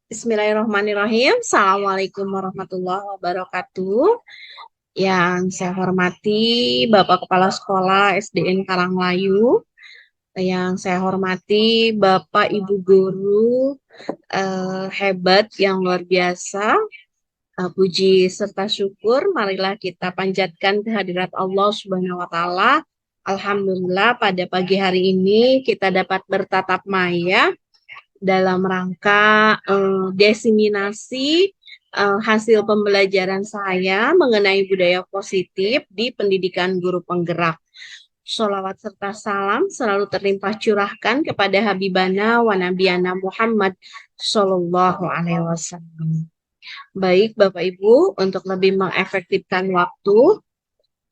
Bismillahirrahmanirrahim. Assalamualaikum warahmatullahi wabarakatuh. Yang saya hormati Bapak Kepala Sekolah SDN Karanglayu. Yang saya hormati Bapak Ibu Guru hebat yang luar biasa. Puji serta syukur, marilah kita panjatkan kehadirat Allah Subhanahu wa Ta'ala. Alhamdulillah, pada pagi hari ini kita dapat bertatap maya dalam rangka diseminasi hasil pembelajaran saya mengenai budaya positif di pendidikan guru penggerak. Sholawat serta salam selalu terlimpah curahkan kepada Habibana wa Nabiyana Muhammad Sallallahu Alaihi Wasallam. Baik Bapak Ibu, untuk lebih mengefektifkan waktu,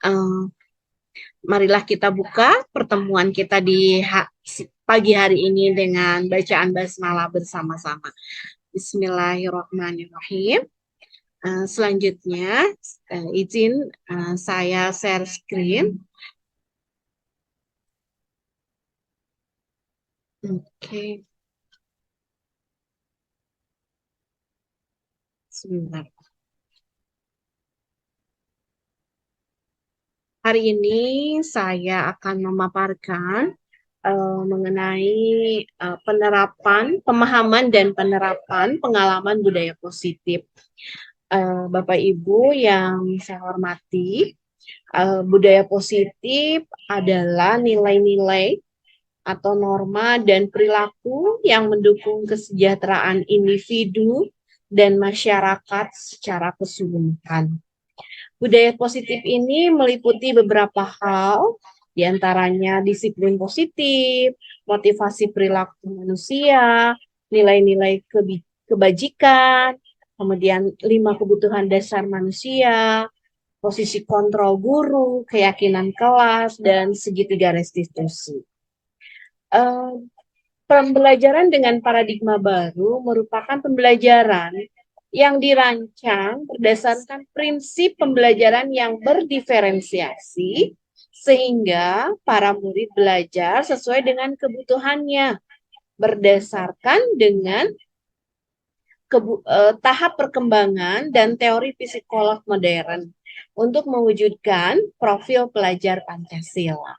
eh, marilah kita buka pertemuan kita di pagi hari ini dengan bacaan basmalah bersama-sama. Bismillahirrahmanirrahim. Selanjutnya, izin saya share screen. Oke, sebentar. Hari ini saya akan memaparkan mengenai pemahaman dan penerapan pengalaman budaya positif. Bapak Ibu yang saya hormati, budaya positif adalah nilai-nilai atau norma dan perilaku yang mendukung kesejahteraan individu dan masyarakat secara keseluruhan. Budaya positif ini meliputi beberapa hal, diantaranya disiplin positif, motivasi perilaku manusia, nilai-nilai kebajikan, kemudian 5 kebutuhan dasar manusia, posisi kontrol guru, keyakinan kelas, dan segitiga restitusi. Pembelajaran dengan paradigma baru merupakan pembelajaran yang dirancang berdasarkan prinsip pembelajaran yang berdiferensiasi sehingga para murid belajar sesuai dengan kebutuhannya berdasarkan dengan tahap perkembangan dan teori psikolog modern untuk mewujudkan profil pelajar Pancasila.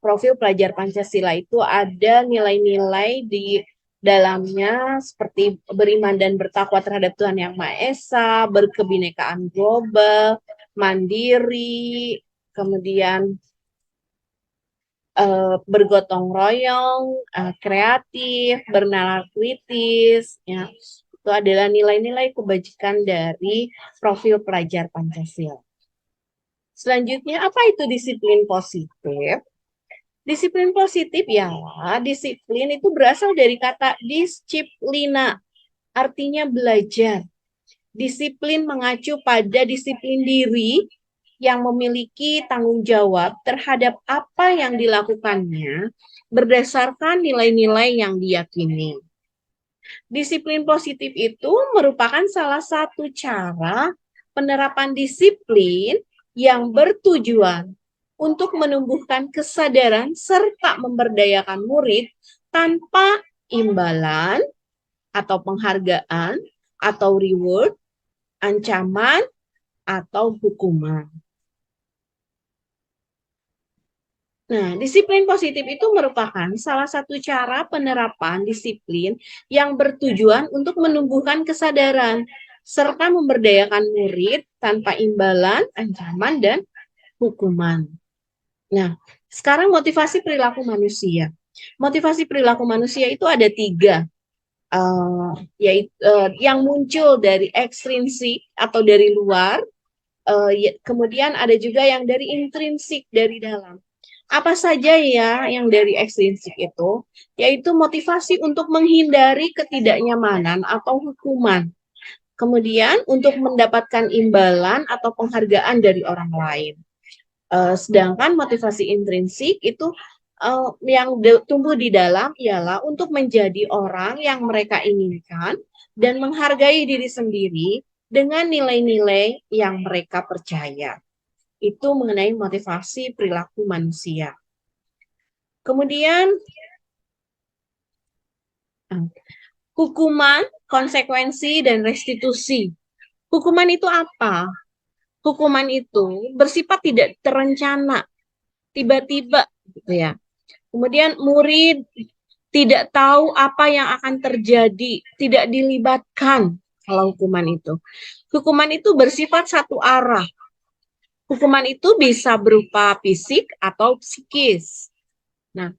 Profil pelajar Pancasila itu ada nilai-nilai di dalamnya seperti beriman dan bertakwa terhadap Tuhan Yang Maha Esa, berkebinekaan global, mandiri, kemudian bergotong royong, kreatif, bernalar kritis, ya. Itu adalah nilai-nilai kebajikan dari profil pelajar Pancasila. Selanjutnya, apa itu disiplin positif? Disiplin positif ya, disiplin itu berasal dari kata disiplina, artinya belajar. Disiplin mengacu pada disiplin diri yang memiliki tanggung jawab terhadap apa yang dilakukannya berdasarkan nilai-nilai yang diyakini. Disiplin positif itu merupakan salah satu cara penerapan disiplin yang bertujuan untuk menumbuhkan kesadaran serta memberdayakan murid tanpa imbalan atau penghargaan atau reward, ancaman, atau hukuman. Nah, disiplin positif itu merupakan salah satu cara penerapan disiplin yang bertujuan untuk menumbuhkan kesadaran serta memberdayakan murid tanpa imbalan, ancaman, dan hukuman. Nah, sekarang motivasi perilaku manusia. Motivasi perilaku manusia itu ada 3, yaitu yang muncul dari ekstrinsik atau dari luar, kemudian ada juga yang dari intrinsik dari dalam. Apa saja ya yang dari ekstrinsik itu? Yaitu motivasi untuk menghindari ketidaknyamanan atau hukuman. Kemudian untuk mendapatkan imbalan atau penghargaan dari orang lain. Sedangkan motivasi intrinsik itu yang tumbuh di dalam ialah untuk menjadi orang yang mereka inginkan dan menghargai diri sendiri dengan nilai-nilai yang mereka percaya. Itu mengenai motivasi perilaku manusia. Kemudian Hukuman, konsekuensi, dan restitusi. Hukuman itu apa? Hukuman itu bersifat tidak terencana, tiba-tiba gitu ya. Kemudian murid tidak tahu apa yang akan terjadi, tidak dilibatkan kalau hukuman itu. Hukuman itu bersifat satu arah. Hukuman itu bisa berupa fisik atau psikis. Nah,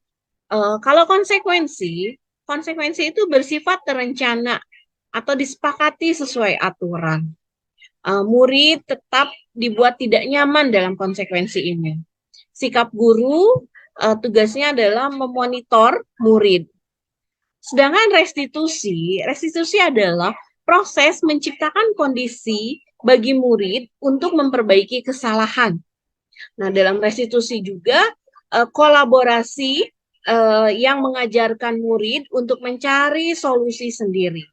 kalau konsekuensi itu bersifat terencana atau disepakati sesuai aturan. Murid tetap dibuat tidak nyaman dalam konsekuensi ini. Sikap guru tugasnya adalah memonitor murid. Sedangkan restitusi adalah proses menciptakan kondisi bagi murid untuk memperbaiki kesalahan. Nah, dalam restitusi juga kolaborasi yang mengajarkan murid untuk mencari solusi sendiri.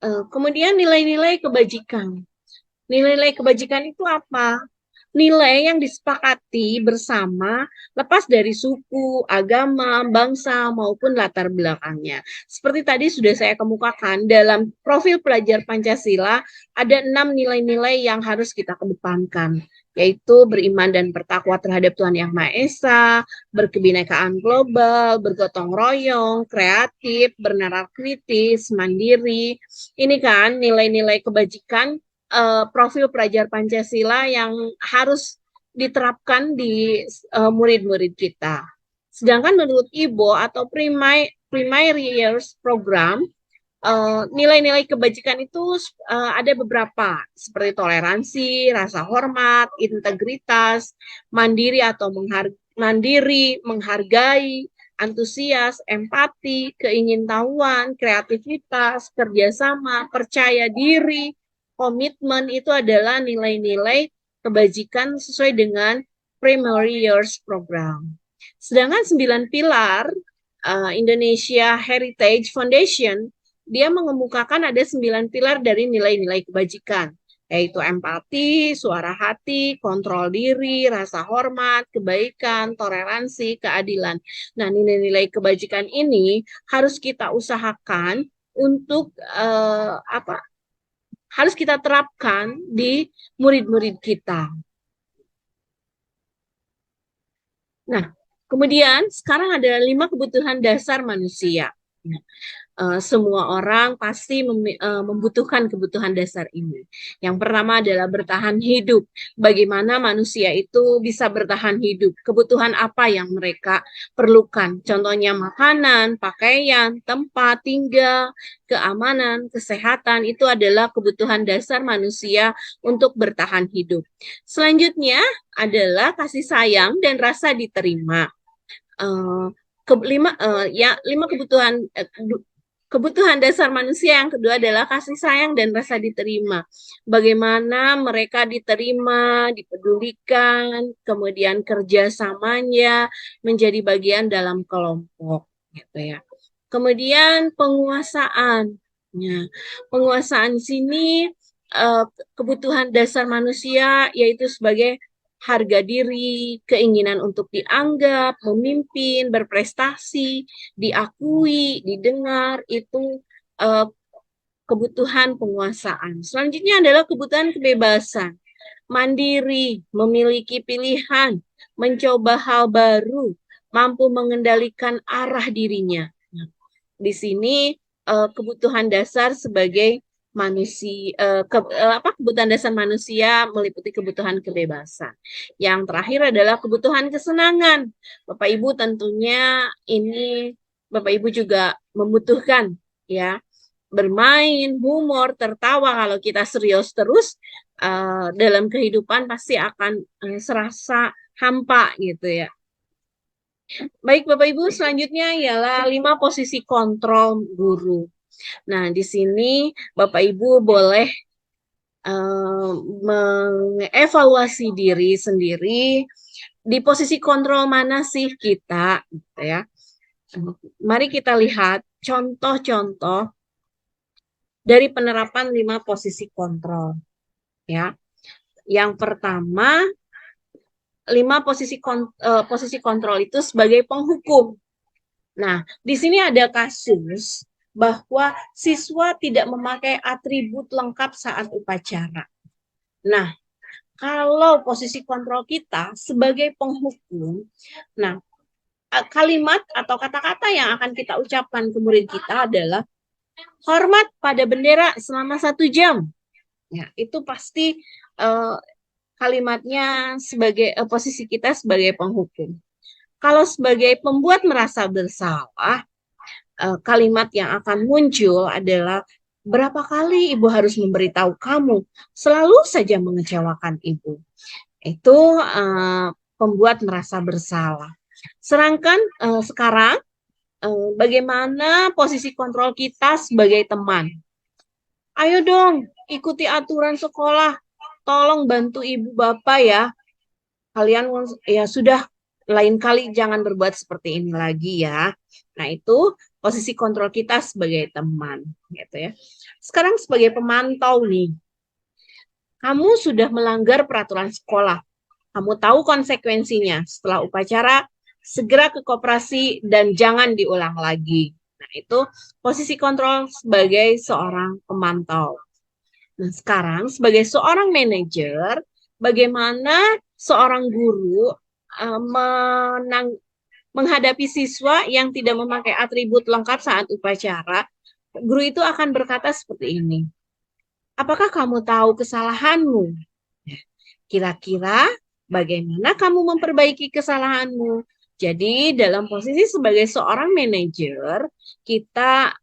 Kemudian nilai-nilai kebajikan. Nilai-nilai kebajikan itu apa? Nilai yang disepakati bersama lepas dari suku, agama, bangsa, maupun latar belakangnya. Seperti tadi sudah saya kemukakan, dalam profil pelajar Pancasila ada 6 nilai-nilai yang harus kita kedepankan, yaitu beriman dan bertakwa terhadap Tuhan Yang Maha Esa, berkebinekaan global, bergotong royong, kreatif, bernalar kritis, mandiri. Ini kan nilai-nilai kebajikan profil pelajar Pancasila yang harus diterapkan di murid-murid kita. Sedangkan menurut IBO atau Primary Years Program, nilai-nilai kebajikan itu ada beberapa, seperti toleransi, rasa hormat, integritas, mandiri, menghargai, antusias, empati, keingintahuan, kreativitas, kerjasama, percaya diri, komitmen. Itu adalah nilai-nilai kebajikan sesuai dengan Primary Years Program. Sedangkan 9 pilar Indonesia Heritage Foundation, dia mengemukakan ada 9 pilar dari nilai-nilai kebajikan, yaitu empati, suara hati, kontrol diri, rasa hormat, kebaikan, toleransi, keadilan. Nah, nilai-nilai kebajikan ini harus kita usahakan untuk harus kita terapkan di murid-murid kita. Nah, kemudian sekarang ada 5 kebutuhan dasar manusia. Semua orang pasti membutuhkan kebutuhan dasar ini. Yang pertama adalah bertahan hidup. Bagaimana manusia itu bisa bertahan hidup? Kebutuhan apa yang mereka perlukan? Contohnya makanan, pakaian, tempat tinggal, keamanan, kesehatan. Itu adalah kebutuhan dasar manusia untuk bertahan hidup. Selanjutnya adalah kasih sayang dan rasa diterima. Lima kebutuhan dasar manusia yang kedua adalah kasih sayang dan rasa diterima. Bagaimana mereka diterima, dipedulikan, kemudian kerjasamanya menjadi bagian dalam kelompok, gitu ya. Kemudian penguasaan. Ya, penguasaan sini kebutuhan dasar manusia yaitu sebagai harga diri, keinginan untuk dianggap, memimpin, berprestasi, diakui, didengar, itu kebutuhan penguasaan. Selanjutnya adalah kebutuhan kebebasan, mandiri, memiliki pilihan, mencoba hal baru, mampu mengendalikan arah dirinya. Nah, di sini kebutuhan dasar sebagai manusia, kebutuhan dasar manusia meliputi kebutuhan kebebasan. Yang terakhir adalah kebutuhan kesenangan. Bapak Ibu tentunya ini Bapak Ibu juga membutuhkan, ya, bermain, humor, tertawa. Kalau kita serius terus dalam kehidupan pasti akan serasa hampa gitu ya. Baik Bapak Ibu, selanjutnya ialah 5 posisi kontrol guru. Nah, di sini Bapak Ibu boleh mengevaluasi diri sendiri, di posisi kontrol mana sih kita, gitu ya. Mari kita lihat contoh-contoh dari penerapan 5 posisi kontrol, ya. Yang pertama, 5 posisi kontrol itu sebagai penghukum. Nah, di sini ada kasus bahwa siswa tidak memakai atribut lengkap saat upacara. Nah, kalau posisi kontrol kita sebagai penghukum, nah kalimat atau kata-kata yang akan kita ucapkan ke murid kita adalah hormat pada bendera selama 1 jam. Ya, itu pasti uh, kalimatnya sebagai posisi kita sebagai penghukum. Kalau sebagai pembuat merasa bersalah, kalimat yang akan muncul adalah berapa kali ibu harus memberitahu kamu selalu saja mengecewakan ibu. Itu pembuat merasa bersalah. Sedangkan sekarang bagaimana posisi kontrol kita sebagai teman? Ayo dong, ikuti aturan sekolah. Tolong bantu ibu bapak ya. Kalian ya sudah, lain kali jangan berbuat seperti ini lagi ya. Nah, itu posisi kontrol kita sebagai teman, gitu ya. Sekarang sebagai pemantau nih, kamu sudah melanggar peraturan sekolah. Kamu tahu konsekuensinya. Setelah upacara, segera ke koperasi dan jangan diulang lagi. Nah, itu posisi kontrol sebagai seorang pemantau. Nah, sekarang sebagai seorang manajer, bagaimana seorang guru menghadapi siswa yang tidak memakai atribut lengkap saat upacara? Guru itu akan berkata seperti ini. Apakah kamu tahu kesalahanmu? Kira-kira bagaimana kamu memperbaiki kesalahanmu? Jadi dalam posisi sebagai seorang manajer, kita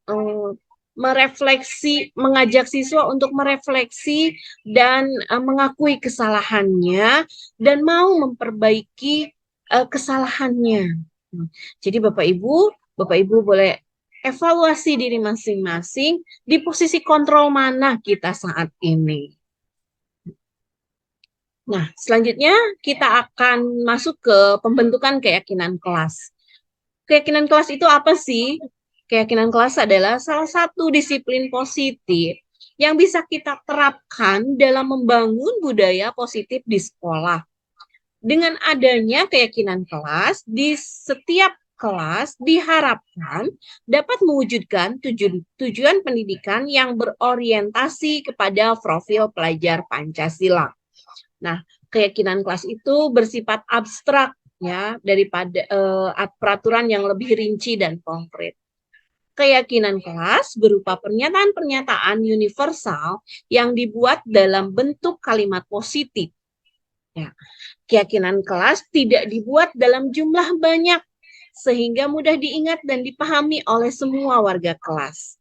merefleksi, mengajak siswa untuk merefleksi dan mengakui kesalahannya dan mau memperbaiki kesalahannya. Jadi Bapak Ibu boleh evaluasi diri masing-masing di posisi kontrol mana kita saat ini. Nah, selanjutnya kita akan masuk ke pembentukan keyakinan kelas. Keyakinan kelas itu apa sih? Keyakinan kelas adalah salah satu disiplin positif yang bisa kita terapkan dalam membangun budaya positif di sekolah. Dengan adanya keyakinan kelas, di setiap kelas diharapkan dapat mewujudkan tujuan pendidikan yang berorientasi kepada profil pelajar Pancasila. Nah, keyakinan kelas itu bersifat abstrak ya daripada peraturan yang lebih rinci dan konkret. Keyakinan kelas berupa pernyataan-pernyataan universal yang dibuat dalam bentuk kalimat positif. Ya, keyakinan kelas tidak dibuat dalam jumlah banyak sehingga mudah diingat dan dipahami oleh semua warga kelas.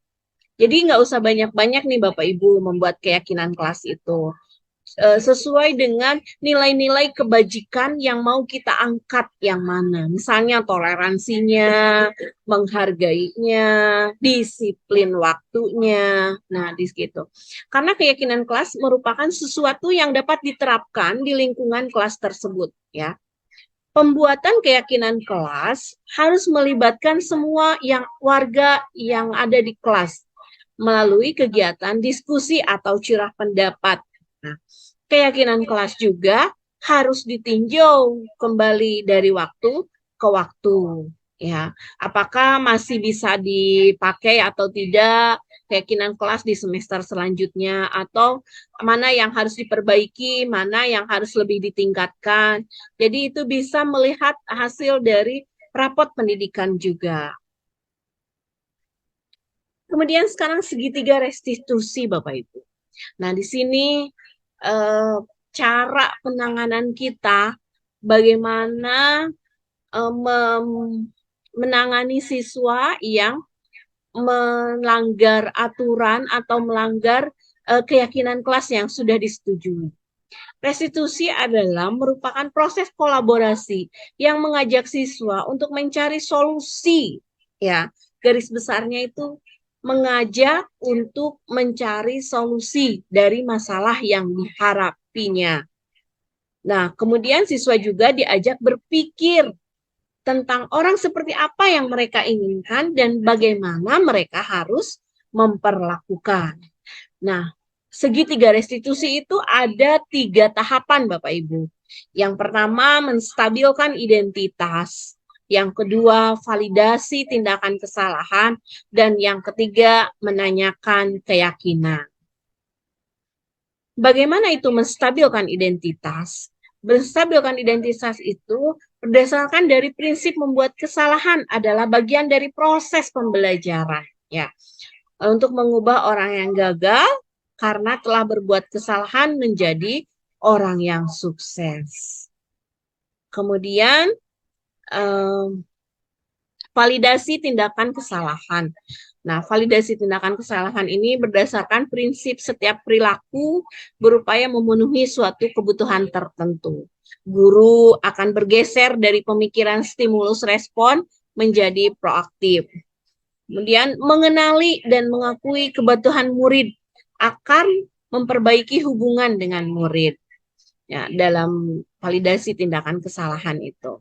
Jadi nggak usah banyak-banyak nih Bapak Ibu membuat keyakinan kelas itu. Sesuai dengan nilai-nilai kebajikan yang mau kita angkat yang mana. Misalnya toleransinya, menghargainya, disiplin waktunya. Nah, di situ. Karena keyakinan kelas merupakan sesuatu yang dapat diterapkan di lingkungan kelas tersebut, ya. Pembuatan keyakinan kelas harus melibatkan semua warga yang ada di kelas melalui kegiatan diskusi atau curah pendapat. Nah, keyakinan kelas juga harus ditinjau kembali dari waktu ke waktu. Ya, apakah masih bisa dipakai atau tidak keyakinan kelas di semester selanjutnya, atau mana yang harus diperbaiki, mana yang harus lebih ditingkatkan. Jadi itu bisa melihat hasil dari rapot pendidikan juga. Kemudian sekarang segitiga restitusi Bapak Ibu. Nah, di sini cara penanganan kita bagaimana menangani siswa yang melanggar aturan atau melanggar keyakinan kelas yang sudah disetujui. Restitusi adalah merupakan proses kolaborasi yang mengajak siswa untuk mencari solusi. Ya, garis besarnya itu mengajak untuk mencari solusi dari masalah yang dihadapinya. Nah, kemudian siswa juga diajak berpikir tentang orang seperti apa yang mereka inginkan dan bagaimana mereka harus memperlakukan. Nah, segitiga restitusi itu ada 3 tahapan Bapak Ibu. Yang pertama, menstabilkan identitas. Yang kedua, validasi tindakan kesalahan. Dan yang ketiga, menanyakan keyakinan. Bagaimana itu menstabilkan identitas? Menstabilkan identitas itu berdasarkan dari prinsip membuat kesalahan adalah bagian dari proses pembelajaran. Ya, untuk mengubah orang yang gagal karena telah berbuat kesalahan menjadi orang yang sukses. Kemudian, validasi tindakan kesalahan. Nah, validasi tindakan kesalahan ini berdasarkan prinsip setiap perilaku berupaya memenuhi suatu kebutuhan tertentu. Guru akan bergeser dari pemikiran stimulus respon menjadi proaktif. Kemudian, mengenali dan mengakui kebutuhan murid akan memperbaiki hubungan dengan murid. Ya, dalam validasi tindakan kesalahan itu.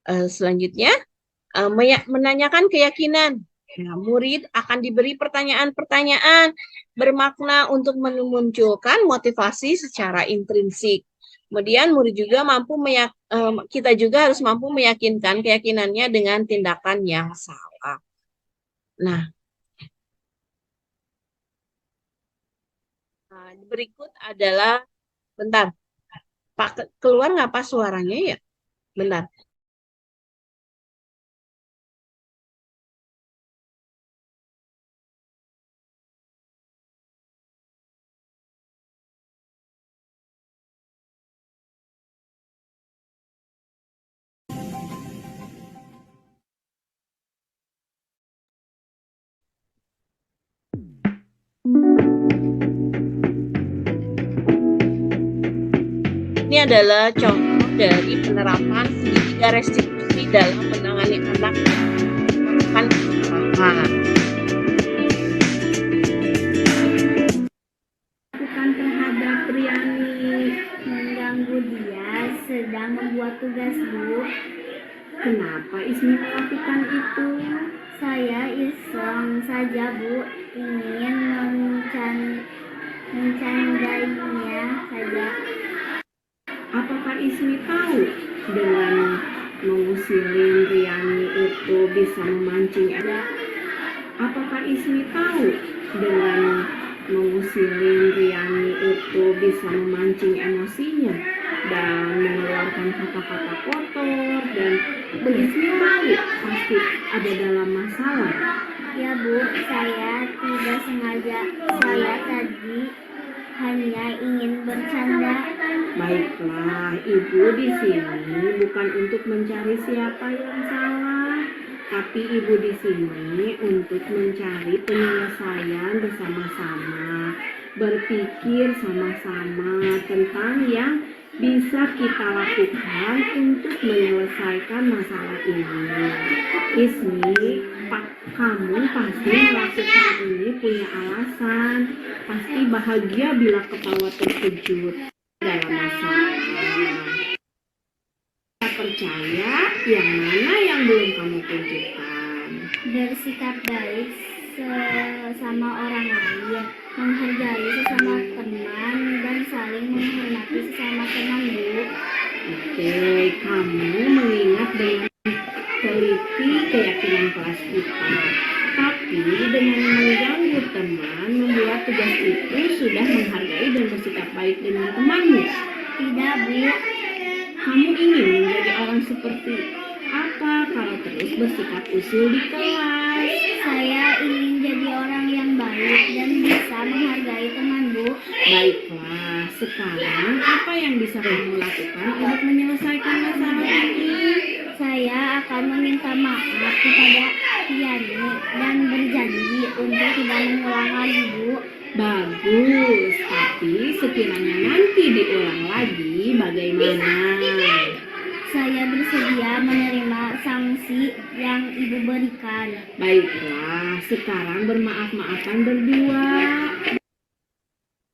Selanjutnya, menanyakan keyakinan. Nah, murid akan diberi pertanyaan-pertanyaan bermakna untuk memunculkan motivasi secara intrinsik. Kemudian murid juga kita juga harus mampu meyakinkan keyakinannya dengan tindakan yang salah. Nah, berikut adalah, bentar, Pak, keluar nggak Pak suaranya ya? Bentar. Ini adalah contoh dari penerapan segitiga restitusi dalam menangani anak yang melakukan kesalahan. Bukan terhadap Riani mengganggu dia sedang membuat tugas, Bu. Kenapa Ismi melakukan itu? Saya iseng saja, Bu, ingin mencandainya saja. Apakah Ismi tahu dengan mengusilin Riani itu bisa memancing ada? Apakah Ismi tahu dengan mengusilin Riani itu bisa memancing emosinya dan mengeluarkan kata-kata kotor dan Ismi tahu pasti ada dalam masalah? Ya, Bu, saya tidak sengaja. Saya tadi hanya ingin bercanda. Baiklah, Ibu di sini bukan untuk mencari siapa yang salah, tapi Ibu di sini untuk mencari penyelesaian bersama-sama, berpikir sama-sama tentang yang bisa kita lakukan untuk menyelesaikan masalah ini. Ismi, kamu pasti melakukan ini punya alasan, pasti bahagia bila ketawa terkejut dalam masalah. Kita percaya yang mana yang belum kamu tunjukkan. Bersikap baik sesama orang lain, menghargai sesama teman, dan saling menghormati sesama teman, Bu. Oke, kamu mengingat dengan teliti keyakinan kelas kita. Tapi dengan mengganggu teman, membuat tugas itu sudah menghargai dan bersikap baik dengan temanmu. Tidak, Bu. Kamu ingin menjadi orang seperti apa kalau terus bersikap usil di kelas? Saya ingin jadi orang yang baik dan bisa menghargai teman, Bu. Baiklah, sekarang apa yang bisa kamu lakukan untuk menyelesaikan masalah ini? Saya akan meminta maaf kepada Riani dan berjanji untuk tidak mengulang lagi, Bu. Bagus, tapi sekiranya nanti diulang lagi, bagaimana? Saya bersedia menerima sanksi yang Ibu berikan. Baiklah, sekarang bermaaf-maafan berdua.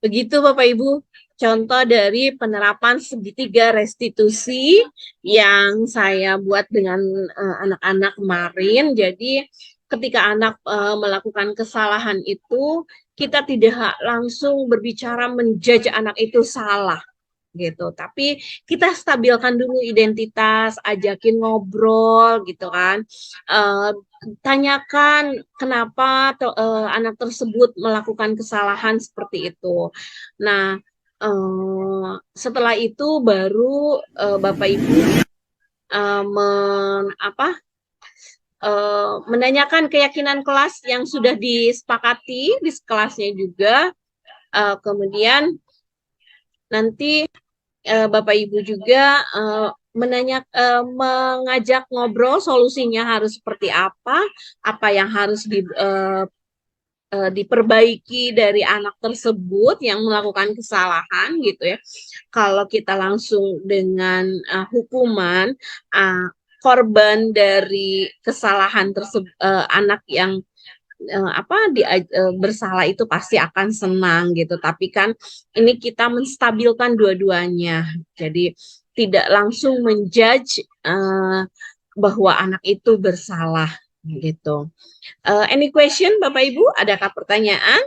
Begitu Bapak Ibu, contoh dari penerapan segitiga restitusi yang saya buat dengan anak-anak kemarin. Jadi ketika anak melakukan kesalahan itu, kita tidak langsung berbicara menjudge anak itu salah. gitu. Tapi kita stabilkan dulu identitas, ajakin ngobrol gitu kan. Eh, Tanyakan kenapa anak tersebut melakukan kesalahan seperti itu. Nah, setelah itu baru Bapak Ibu menanyakan keyakinan kelas yang sudah disepakati di kelasnya juga. Kemudian nanti Bapak Ibu juga mengajak ngobrol solusinya harus seperti apa yang harus diperbaiki dari anak tersebut yang melakukan kesalahan gitu ya. Kalau kita langsung dengan hukuman, uh, korban dari kesalahan tersebut, anak yang bersalah itu pasti akan senang gitu. Tapi kan ini kita menstabilkan dua-duanya. Jadi tidak langsung menjudge bahwa anak itu bersalah gitu. Any question Bapak Ibu? Adakah pertanyaan?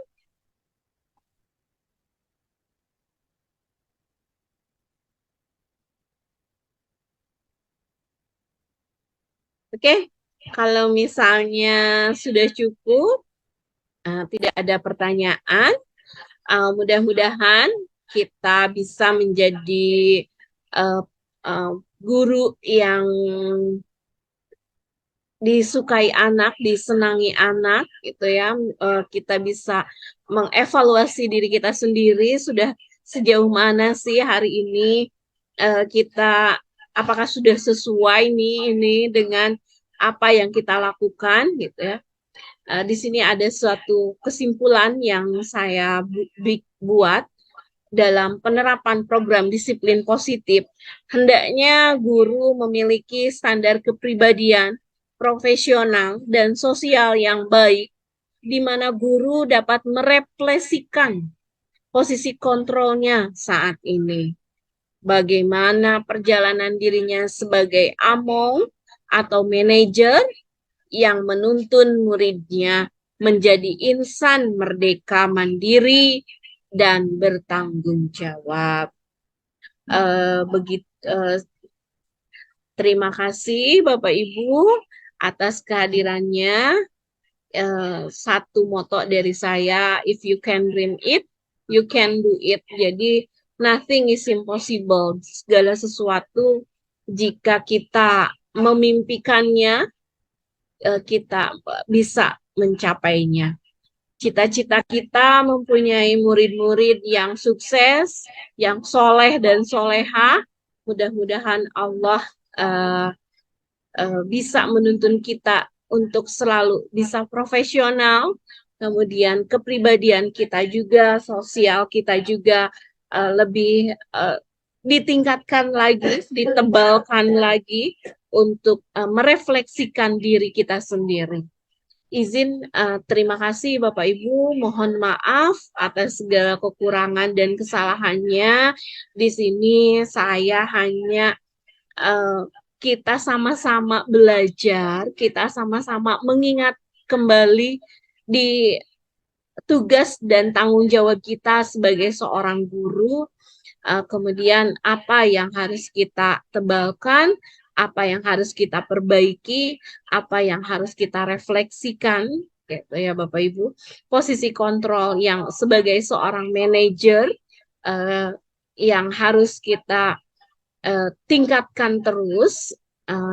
Oke, kalau misalnya sudah cukup, tidak ada pertanyaan, mudah-mudahan kita bisa menjadi uh, uh, guru yang disukai anak, disenangi anak, gitu ya. Kita bisa mengevaluasi diri kita sendiri, sudah sejauh mana sih hari ini kita, apakah sudah sesuai nih ini dengan apa yang kita lakukan, gitu ya. Di sini ada suatu kesimpulan yang saya buat dalam penerapan program disiplin positif. Hendaknya guru memiliki standar kepribadian, profesional, dan sosial yang baik, di mana guru dapat merefleksikan posisi kontrolnya saat ini. Bagaimana perjalanan dirinya sebagai among atau manajer yang menuntun muridnya menjadi insan merdeka mandiri dan bertanggung jawab. Terima kasih Bapak Ibu atas kehadirannya. Satu moto dari saya, if you can dream it, you can do it. Jadi nothing is impossible. Segala sesuatu jika kita memimpikannya, kita bisa mencapainya. Cita-cita kita mempunyai murid-murid yang sukses, yang soleh dan soleha. Mudah-mudahan Allah bisa menuntun kita untuk selalu bisa profesional, kemudian kepribadian kita juga, sosial kita juga lebih ditingkatkan lagi, ditebalkan lagi untuk merefleksikan diri kita sendiri. Izin terima kasih Bapak Ibu, mohon maaf atas segala kekurangan dan kesalahannya. Di sini saya hanya kita sama-sama belajar, kita sama-sama mengingat kembali di tugas dan tanggung jawab kita sebagai seorang guru, kemudian apa yang harus kita tebalkan, apa yang harus kita perbaiki, apa yang harus kita refleksikan, gitu ya Bapak Ibu. Posisi kontrol yang sebagai seorang manajer yang harus kita tingkatkan terus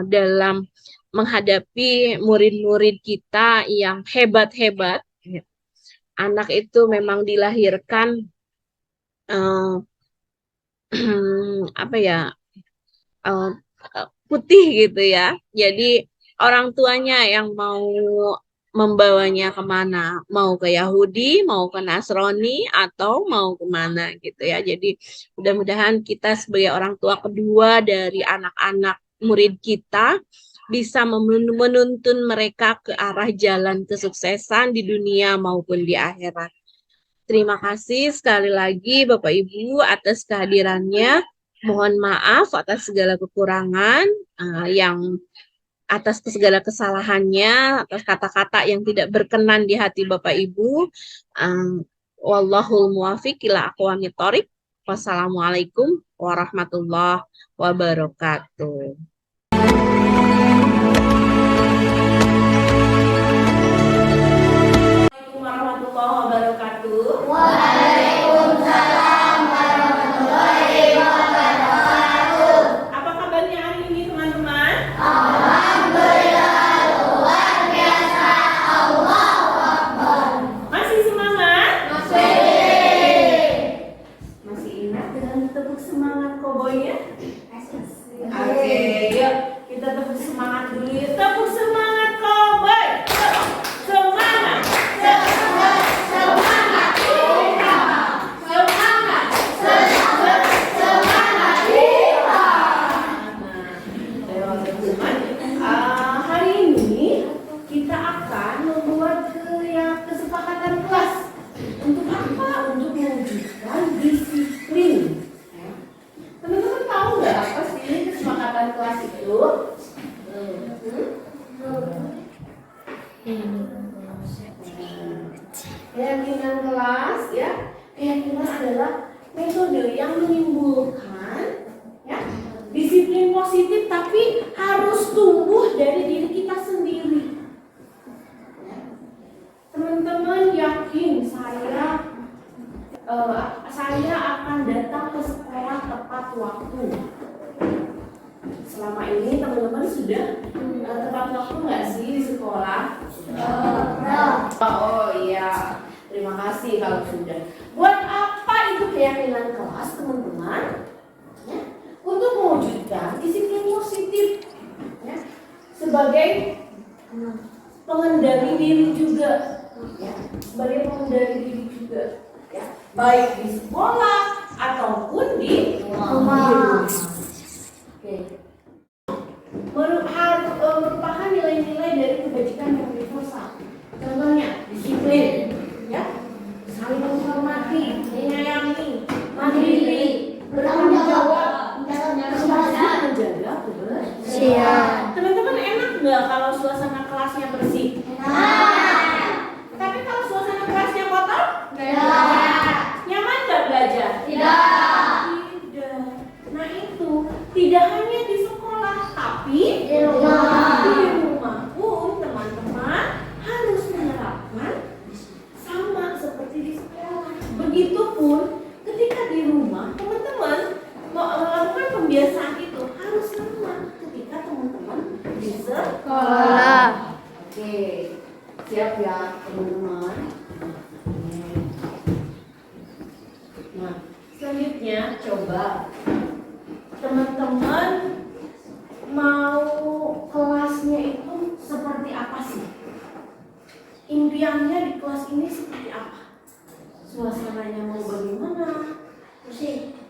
dalam menghadapi murid-murid kita yang hebat-hebat. Anak itu memang dilahirkan apa ya, putih gitu ya. Jadi orang tuanya yang mau membawanya kemana, mau ke Yahudi, mau ke Nasrani, atau mau kemana gitu ya. Jadi mudah-mudahan kita sebagai orang tua kedua dari anak-anak murid kita bisa menuntun mereka ke arah jalan kesuksesan di dunia maupun di akhirat. Terima kasih sekali lagi Bapak Ibu atas kehadirannya. Mohon maaf atas segala kekurangan yang atas segala kesalahannya, atas kata-kata yang tidak berkenan di hati Bapak Ibu. Wallahul muwafiq ila aqwamit thoriq. Wassalamualaikum warahmatullahi wabarakatuh. Assalamualaikum warahmatullahi wabarakatuh. Waalaikumsalam warahmatullahi wabarakatuh. Apa kabarnya hari ini teman-teman? Alhamdulillah luar biasa. Allahu Akbar. Masih semangat? Masih. Masih ingat dengan tepuk semangat koboynya? Oke, yuk kita tepuk semangat dulu ya. Tepuk semangat koboy. Semangat. Semangat. Semangat. Semangat. Hari ini kita akan membuat kesepakatan kelas. Untuk apa? Untuk mewujudkan disiplin. Teman-teman tahu nggak apa sih kesepakatan kelas itu? Keyakinan kelas ya, keyakinan adalah metode yang menimbulkan ya disiplin positif, tapi harus tumbuh dari diri kita sendiri. Teman-teman yakin saya akan datang ke sekolah tepat waktu. Selama ini teman-teman sudah tepat waktu nggak sih di sekolah? Oh iya, terima kasih kalau sudah. Buat apa itu keyakinan kelas teman-teman? Ya, untuk mewujudkan disiplin positif, ya, sebagai pengendali diri juga, ya, sebagai pengendali diri juga, ya, baik di sekolah ataupun di rumah. Oke. Merupakan nilai-nilai dari kebajikan yang universal. Contohnya disiplin, ya, saling menghormati, menyayangi, mandiri, bertanggung jawab, menjaga kebersihan. Teman-teman enak nggak kalau suasana kelasnya bersih? Tapi kalau suasana kelasnya kotor? Nyaman nggak belajar? Tidak. Nah itu tidak hanya di sekolah, tapi di rumah pun teman-teman harus menerapkan sama seperti di sekolah. Begitupun ketika di rumah teman-teman melakukan pembiasaan itu harus sama ketika teman-teman di sekolah. Oke, siap ya teman-teman. Nah, selanjutnya coba teman-teman mau kelasnya itu seperti apa sih? Impiannya di kelas ini seperti apa? Suasananya mau bagaimana?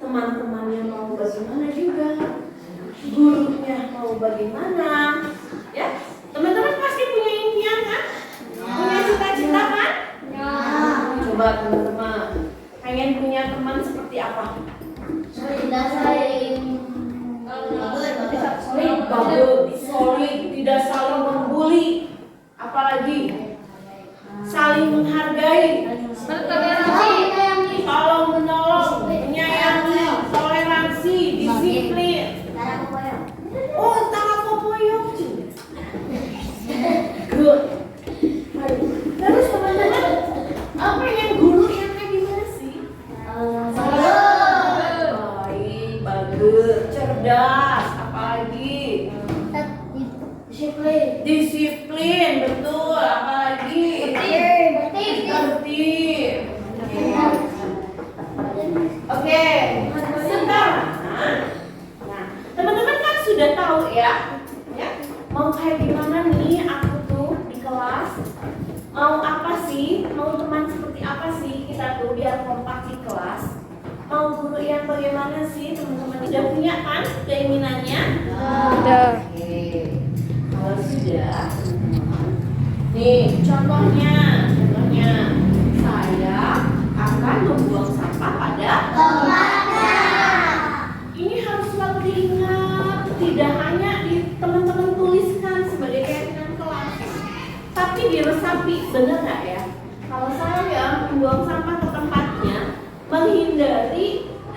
Teman-temannya mau bagaimana juga? Gurunya mau bagaimana? Ya, teman-teman pasti punya impian kan? Punya cita-cita kan? Coba teman-teman, pengen punya teman seperti apa? Solid, tidak saling membuli, apalagi saling menghargai, tolong menolong, menyayangi, toleransi, disiplin. Oh, tara popoyok. Good. Terus teman-teman, apa yang guru yang kayak gimana sih? Baik, bagus, cerdas, apalagi? Disiplin, betul, apalagi? Tertib. Oke, sekarang, nah, teman-teman kan sudah tahu ya, mau kayak gimana nih aku tuh di kelas, mau apa sih, mau teman seperti apa sih kita tuh biar kompak di kelas, mau guru yang bagaimana sih teman-teman udah punya kan keinginannya? Udah. Oke, kalau sudah, nih contohnya saya akan membuang sampah pada ini harus selalu diingat, tidak hanya teman-teman tuliskan sebagai keyakinan kelas, tapi diresapi, benar nggak ya? Kalau saya membuang sampah ke tempatnya, menghindari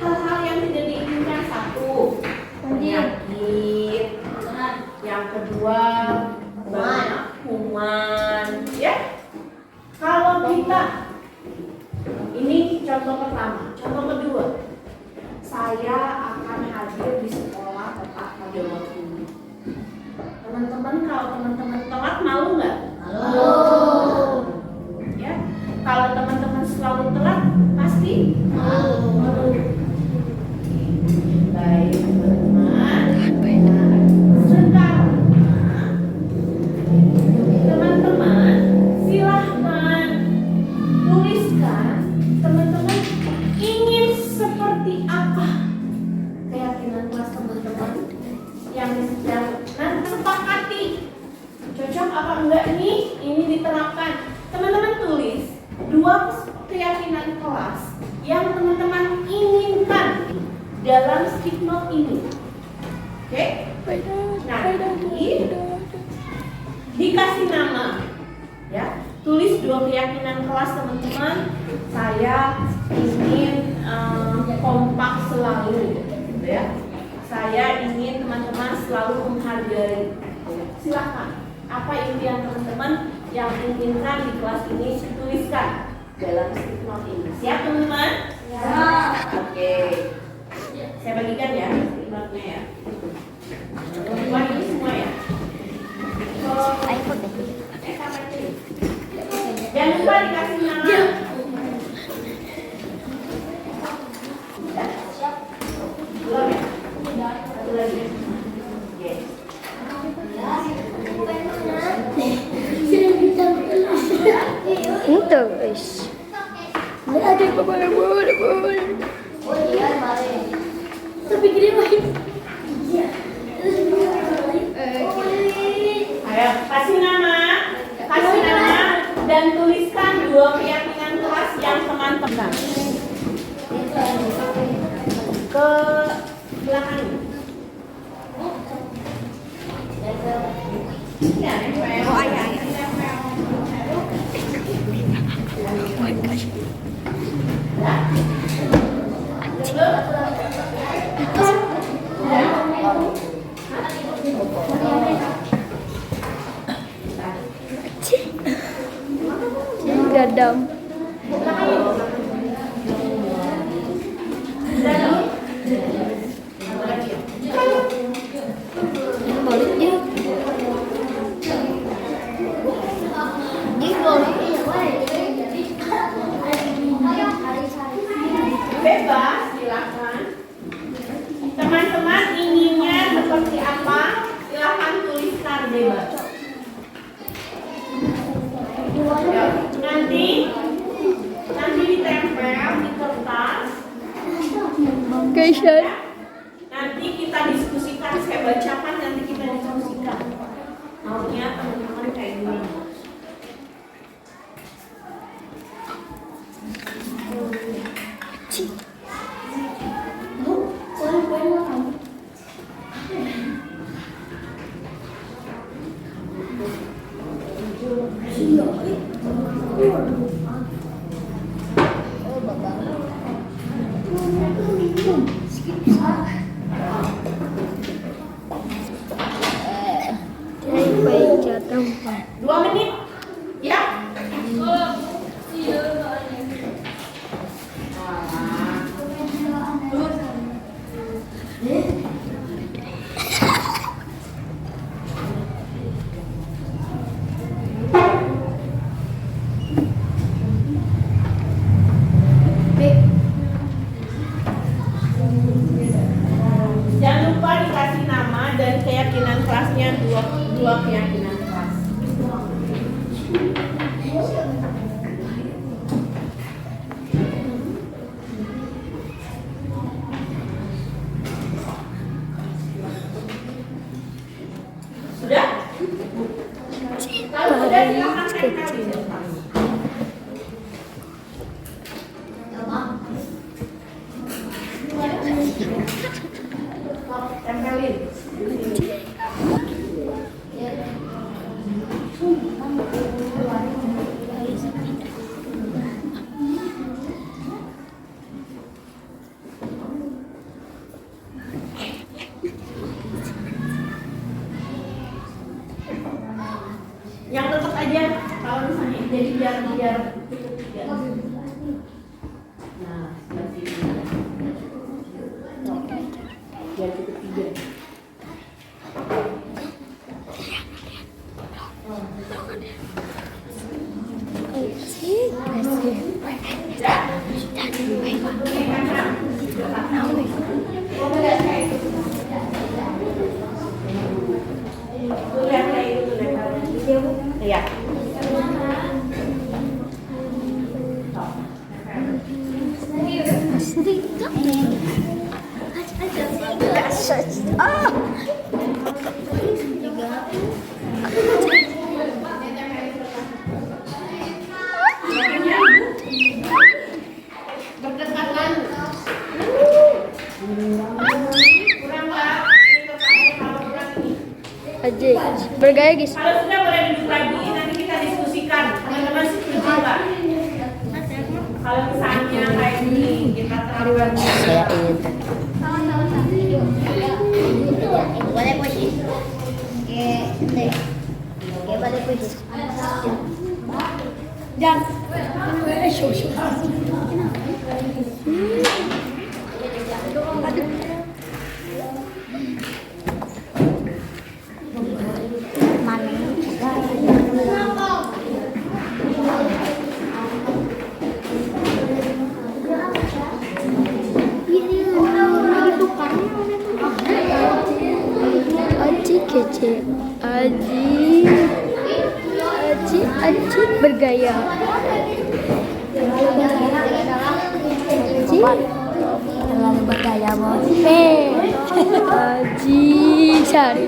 Hal-hal yang tidak diinginkan, satu, penyakit. Yang kedua, banyak kuman. Ya. Kalau kita, ini contoh pertama. Contoh kedua, saya akan hadir di sekolah tepat pada waktunya. Teman-teman, kalau teman-teman telat, malu nggak? Malu. Ya. Kalau teman-teman selalu telat, pasti malu. Baik, teman-teman. Sekarang, teman-teman, silahkan tuliskan teman-teman ingin seperti apa keyakinan kelas teman-teman yang nanti sepakati cocok apa enggak ini diterapkan. Teman-teman tulis 2 keyakinan kelas yang teman-teman inginkan dalam stick note ini. Oke? Nanti dikasih nama, ya. Tulis 2 keyakinan kelas teman-teman. Saya ingin kompak selalu, gitu ya. Saya ingin teman-teman selalu menghargai. Silakan. Apa impian teman-teman yang inginkan di kelas ini tuliskan dalam stick note ini. Siap teman-teman? Ya. Oke. Saya bagikan ya stick note-nya ya. Teman-teman ini semua ya. Jangan lupa dikasih nama. Belum ya? Satu lagi. Oke. Itu guys. Ada boleh. Tapi gede banget. Ayo, kasih nama dan tuliskan 2 keyakinan kelas yang teman-teman. Ke belakang. Ya, oh ayah. Gadam. Baliknya. Bebas, silakan. Teman-teman inginnya seperti apa? Silakan tuliskan bebas. Ya, nanti ditempel di kertas. Kasian. Nanti kita diskusikan, saya bacakan, nanti kita diskusikan. Maunya teman-teman kayak gini. Baik jatuh. 2 menit, ya. Jangan lupa dikasih nama dan keyakinan kelasnya, dua keyakinan kelas. Sudah? Kalau sudah silakan tempel di kertas. Tempelin. Yang tetap aja kalau misalnya jadi biar tiga. Nah, seperti ini. Biar cukup 3. Iya. Berdekatan. Kurang nggak? Kalau kurang ini. Aja, bergaya guys. Kalau sudah boleh duduk lagi, nanti kita diskusikan. Teman-teman setuju nggak? Kalau misalnya kayak gini, kita terapkan. Saya ingin. Boleh push. Boleh push. Jangan. Aji kece, aji bergaya. Aji terlalu bergaya bos. Aji cari.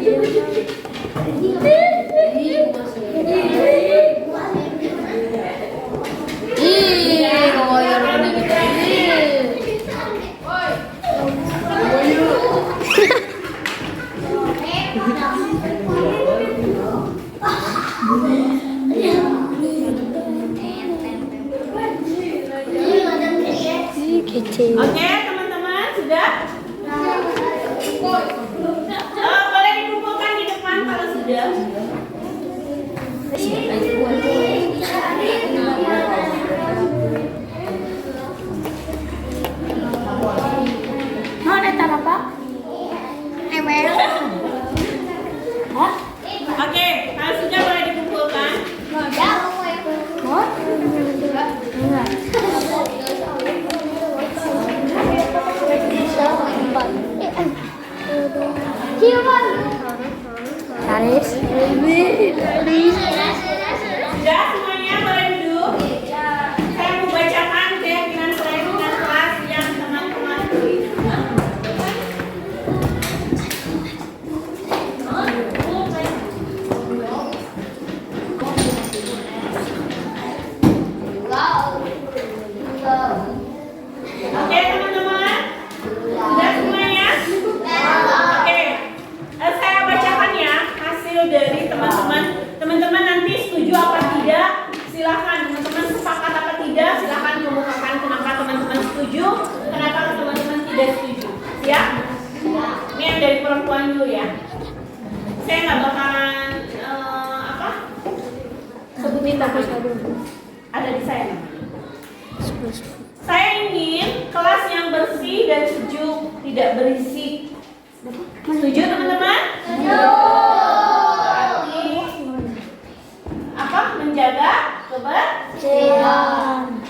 Kece. Oke, teman-teman, sudah? Boleh dikumpulkan di depan kalau sudah. Mau datang apa? Oke, kalau sudah boleh dikumpulkan. Mau? Enggak. Haris. Sudah semuanya boleh duduk. Saya mau bacakan keyakinan saya dengan kelas yang teman-teman tulis. Oke teman-teman, sudah semuanya? Oke, saya bacakan ya hasil dari teman-teman. Teman-teman nanti setuju apa tidak? Silakan teman-teman sepakat apa tidak? Silakan kemukakan kenapa teman-teman setuju, kenapa teman-teman tidak setuju. Siap? Ini yang dari perempuan dulu ya. Saya nggak bakalan sebutin tapi ada di saya. Saya ingin kelas yang bersih dan sejuk, tidak berisik. Setuju teman-teman? Berarti apa? Menjaga kebersihan.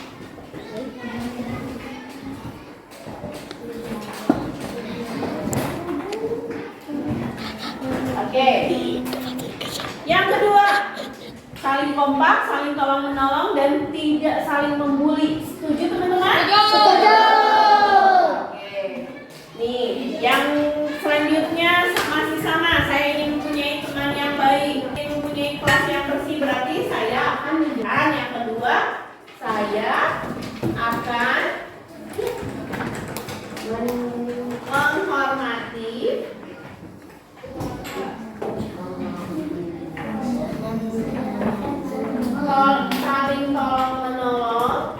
Oke. Yang kedua, saling kompak, saling tolong menolong dan tidak saling membuli. Setuju teman-teman? Setuju. Oke. Nih, yang selanjutnya masih sama. Saya ingin mempunyai teman yang baik, ingin mempunyai kelas yang bersih. Berarti saya akan menjaga. Yang kedua, saya akan menghormati saling tolong menolong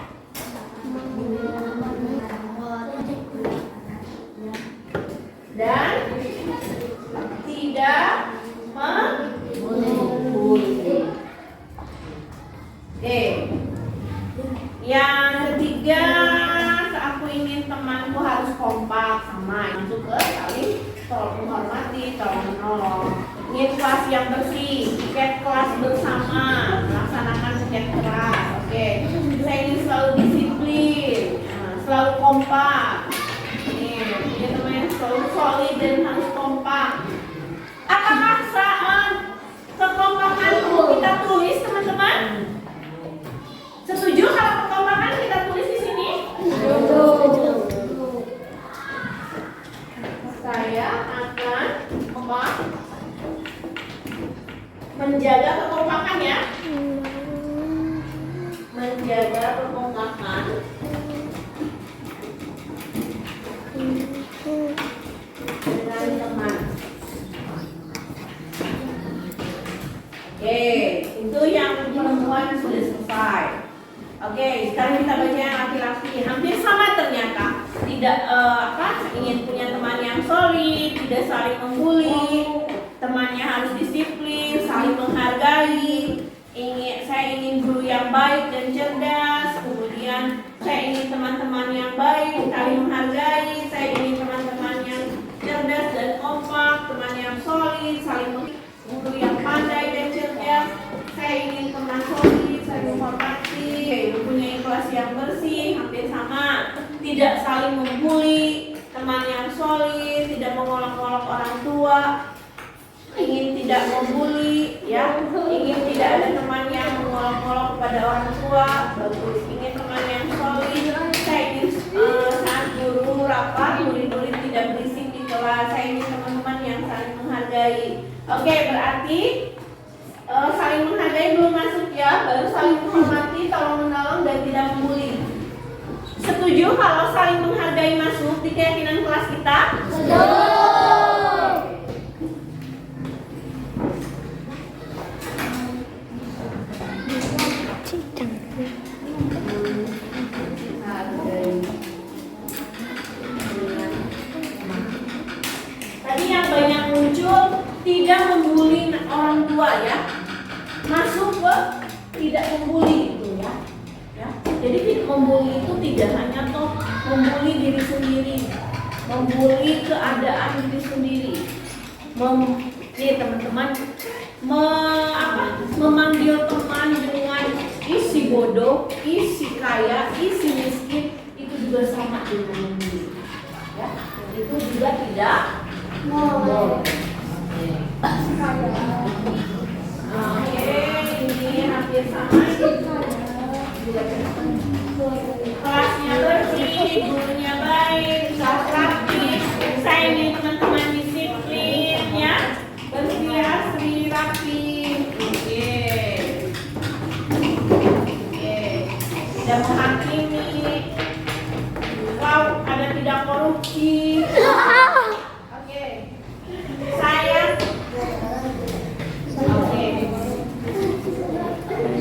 dan tidak membuli. ingin kelas yang bersih, piket kelas bersama, melaksanakan piket kelas. Oke, saya ingin selalu disiplin, selalu kompak. Ini teman-teman selalu solid dan harus kompak. Apakah saat kekompakan kita tulis, teman-teman? Setuju kalau kekompakan kita tulis di sini? Saya akan menjaga kekompakan ya. Menjaga kekompakan dengan teman. Oke, itu yang perempuan sudah selesai. Oke, sekarang kita baca yang laki-laki. Hampir sama ternyata. Tidak ingin punya teman yang solid, tidak saling membuli, temannya harus disiplin, saling menghargai. Saya ingin guru yang baik dan cerdas. Kemudian saya ingin teman-teman yang baik, saling menghargai. Saya ingin teman-teman yang cerdas dan kompak, teman yang solid, saling menghargai. Guru yang pandai dan cerdas. Saya ingin teman solid, saling menghormati, mempunyai kelas yang bersih, hampir sama. Tidak saling membuli, teman yang solid, tidak mengolok-olok orang tua, ingin tidak membuli, ya, ingin tidak ada teman yang mengolok-olok kepada orang tua, bagus. Ingin teman yang solid. Saya ingin saat guru rapat, murid-murid tidak berisik di kelas. Saya ingin teman-teman yang saling menghargai. Oke, berarti saling menghargai belum masuk ya, baru saling menghormati, tolong menolong dan tidak membuli. Setuju kalau saling menghargai masuk di keyakinan kelas kita? Tadi yang banyak muncul tidak membuli orang tua ya, masuk ke tidak membuli itu ya. Jadi membuli itu tidak hanya toh membuli diri sendiri, membuli keadaan diri sendiri. Nih teman-teman, memanggil teman dengan isi bodoh, isi kaya, isi miskin itu juga sama dengan membuli. Ya, itu juga tidak boleh. Oke, ini hampir sama. Kelasnya bersih, gurunya baik, kelas rapi. Saya ingin teman-teman disiplin ya, bersih, asri, rapi. Oke. Tidak menghakimi. Wow, ada tidak korupsi. Oke. Saya. Oke.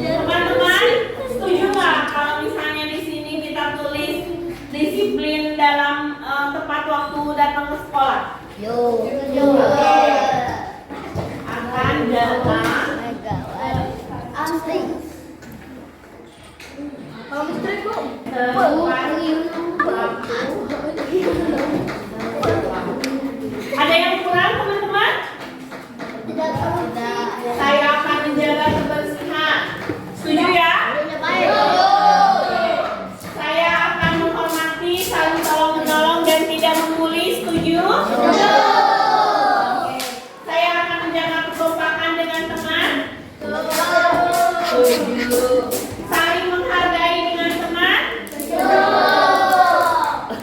Teman-teman, setuju nggak kalau misalnya di sini kita tulis disiplin dalam tepat waktu datang ke sekolah? Akan datang. Kalau listrik bu? Ada yang kurang teman-teman? Saya akan menjaga kebersihan. Setuju ya? Saya akan menghormati, saling tolong-menolong dan tidak membuli. Setuju? Saya akan menjaga kekompakan dengan teman. Setuju. Saling menghargai dengan teman.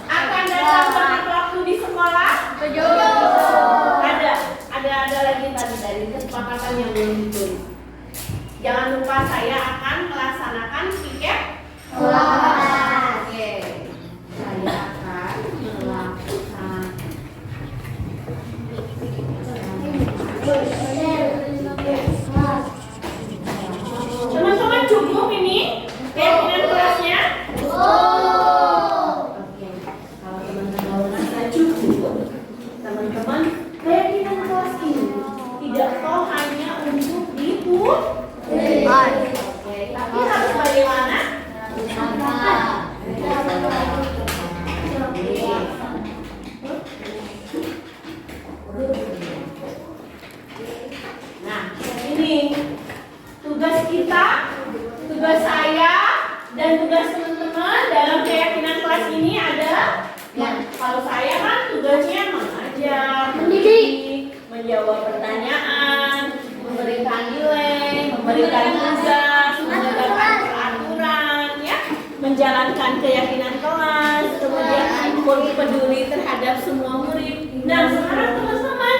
Akan datang tepat waktu di sekolah. Ada lagi tadi dari kesepakatan yang belum ditulis. Jangan lupa saya akan melaksanakan piket kelas. Oke. Saya akan melakukan. Teman-teman cukup ini keyakinan kelasnya? Oke. Kalau teman-teman merasa cukup, teman-teman keyakinan kelas ini tidak toh hanya untuk ditulis. Oke, tapi harus bagaimana? kita, tugas saya, dan tugas teman-teman dalam keyakinan kelas ini adalah, kalau saya kan tugasnya mengajar, mendidik, menjawab pertanyaan, memberikan nilai, memberikan tugas, menegakkan peraturan, ya, menjalankan keyakinan kelas, kemudian peduli terhadap semua murid. Nah, sekarang teman-teman,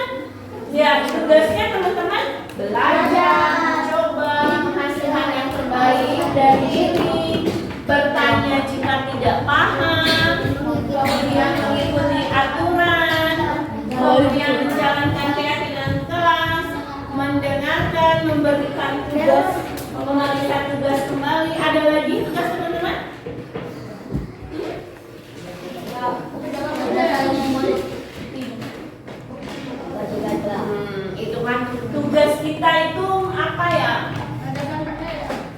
ya tugasnya teman-teman belajar, coba menghasilkan yang terbaik dari diri, bertanya jika tidak paham, kemudian mengikuti aturan, kemudian menjalankan keyakinan kelas, mendengarkan, memberikan tugas, mengalihkan tugas kembali. Ada lagi tugas teman-teman? Itu kan tugas kita itu apa ya?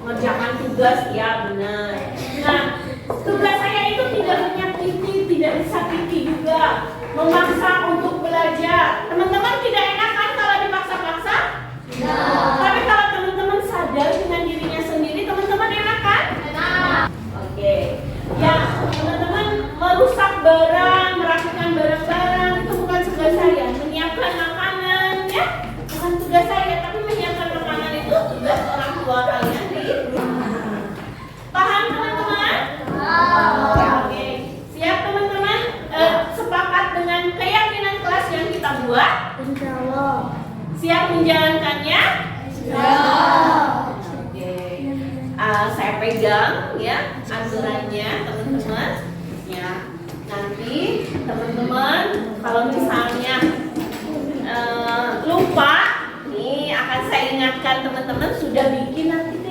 Mengerjakan tugas, ya benar. Nah, tugas saya itu tidak menyakiti, tidak disakiti juga, memaksa untuk belajar. Teman-teman tidak enak kan kalau dipaksa-paksa? Tapi kalau teman-teman sadar dengan dirinya sendiri, teman-teman enak kan? Enak. Oke. Ya, teman-teman merusak barang, merapikan barang-barang itu bukan tugas saya. Menyiapkan makanan, ya, bukan tugas saya. Tapi menyiapkan makanan itu tugas orang tua kalian di rumah. Paham teman-teman? Oke. Siap teman-teman? Sepakat dengan keyakinan kelas yang kita buat? Insya Allah. Siap menjalankannya? Siap. Oke. Saya pegang ya aturannya teman-teman. Ya. Nanti teman-teman kalau misalnya lupa, nih akan saya ingatkan teman-teman sudah bikin nanti